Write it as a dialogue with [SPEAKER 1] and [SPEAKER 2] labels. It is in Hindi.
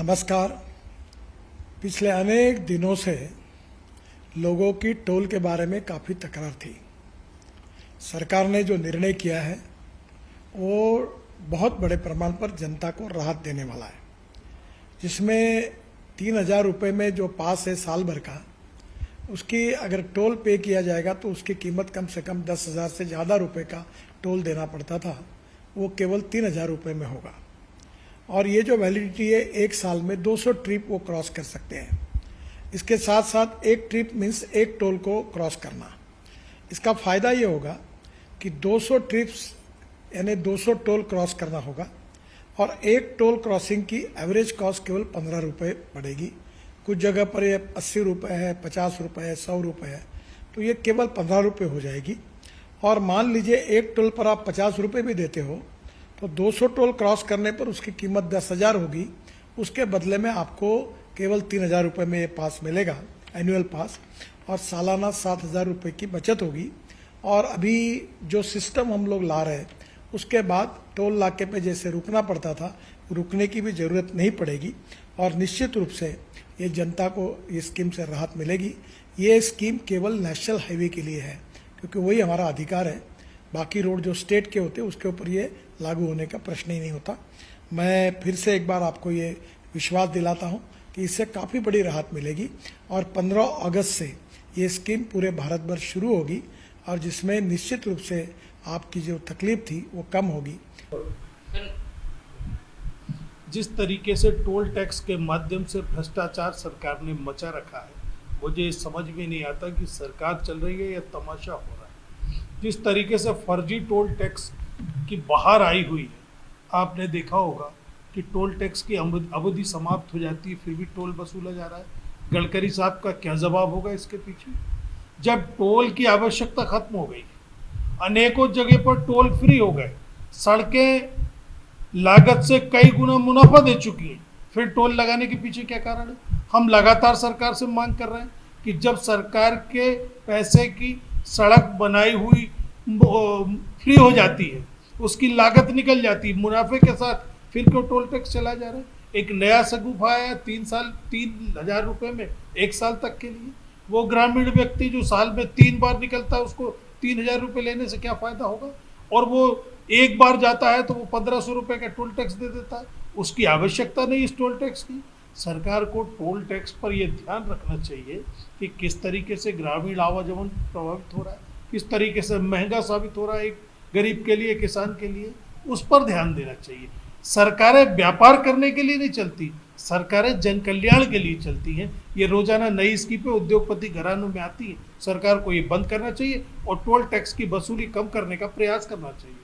[SPEAKER 1] नमस्कार। पिछले अनेक दिनों से लोगों की टोल के बारे में काफ़ी तकरार थी। सरकार ने जो निर्णय किया है वो बहुत बड़े प्रमाण पर जनता को राहत देने वाला है, जिसमें 3,000 रुपये में जो पास है साल भर का, उसकी अगर टोल पे किया जाएगा तो उसकी कीमत कम से कम 10,000 से ज़्यादा रुपये का टोल देना पड़ता था, वो केवल 3,000 रुपये में होगा। और ये जो वैलिडिटी है, एक साल में 200 ट्रिप वो क्रॉस कर सकते हैं। इसके साथ साथ एक ट्रिप मीन्स एक टोल को क्रॉस करना। इसका फ़ायदा ये होगा कि 200 ट्रिप्स यानी 200 टोल क्रॉस करना होगा और एक टोल क्रॉसिंग की एवरेज कॉस्ट केवल 15 रुपये पड़ेगी। कुछ जगह पर ये 80 रुपये है, 50 रुपये है, 100 रुपये है, तो ये केवल 15 रुपये हो जाएगी। और मान लीजिए एक टोल पर आप 50 रुपये भी देते हो तो 200 टोल क्रॉस करने पर उसकी कीमत 10,000 होगी। उसके बदले में आपको केवल 3,000 रुपये में ये पास मिलेगा, एनुअल पास, और सालाना 7,000 रुपये की बचत होगी। और अभी जो सिस्टम हम लोग ला रहे हैं उसके बाद टोल नाके पे जैसे रुकना पड़ता था, रुकने की भी ज़रूरत नहीं पड़ेगी और निश्चित रूप से ये जनता को इस स्कीम से राहत मिलेगी। ये स्कीम केवल नेशनल हाईवे के लिए है, क्योंकि वही हमारा अधिकार है। बाकी रोड जो स्टेट के होते हैं उसके ऊपर ये लागू होने का प्रश्न ही नहीं होता। मैं फिर से एक बार आपको ये विश्वास दिलाता हूँ कि इससे काफ़ी बड़ी राहत मिलेगी और 15 अगस्त से ये स्कीम पूरे भारत भर शुरू होगी और जिसमें निश्चित रूप से आपकी जो तकलीफ थी वो कम होगी।
[SPEAKER 2] जिस तरीके से टोल टैक्स के माध्यम से भ्रष्टाचार सरकार ने मचा रखा है, मुझे समझ में नहीं आता कि सरकार चल रही है या तमाशा हो रहा है। जिस तरीके से फर्जी टोल टैक्स की बाहर आई हुई है, आपने देखा होगा कि टोल टैक्स की अवधि समाप्त हो जाती है फिर भी टोल वसूला जा रहा है। गडकरी साहब का क्या जवाब होगा इसके पीछे? जब टोल की आवश्यकता खत्म हो गई, अनेकों जगह पर टोल फ्री हो गए, सड़कें लागत से कई गुना मुनाफा दे चुकी हैं, फिर टोल लगाने के पीछे क्या कारण है? हम लगातार सरकार से मांग कर रहे हैं कि जब सरकार के पैसे की सड़क बनाई हुई फ्री हो जाती है, उसकी लागत निकल जाती है मुनाफे के साथ, फिर क्यों टोल टैक्स चला जा रहा है? एक नया सगुफा आया 3,000 रुपये में 1 साल तक के लिए। वो ग्रामीण व्यक्ति जो साल में 3 बार निकलता है, उसको 3,000 रुपये लेने से क्या फ़ायदा होगा? और वो एक बार जाता है तो वो 1,500 रुपये का टोल टैक्स दे देता है। उसकी आवश्यकता नहीं इस टोल टैक्स की। सरकार को टोल टैक्स पर यह ध्यान रखना चाहिए कि किस तरीके से ग्रामीण आवागमन प्रभावित हो रहा है, किस तरीके से महंगा साबित हो रहा है एक गरीब के लिए, किसान के लिए, उस पर ध्यान देना चाहिए। सरकारें व्यापार करने के लिए नहीं चलती, सरकारें जन कल्याण के लिए चलती हैं। ये रोजाना नई स्कीमें उद्योगपति घरानों में आती हैं। सरकार को ये बंद करना चाहिए और टोल टैक्स की वसूली कम करने का प्रयास करना चाहिए।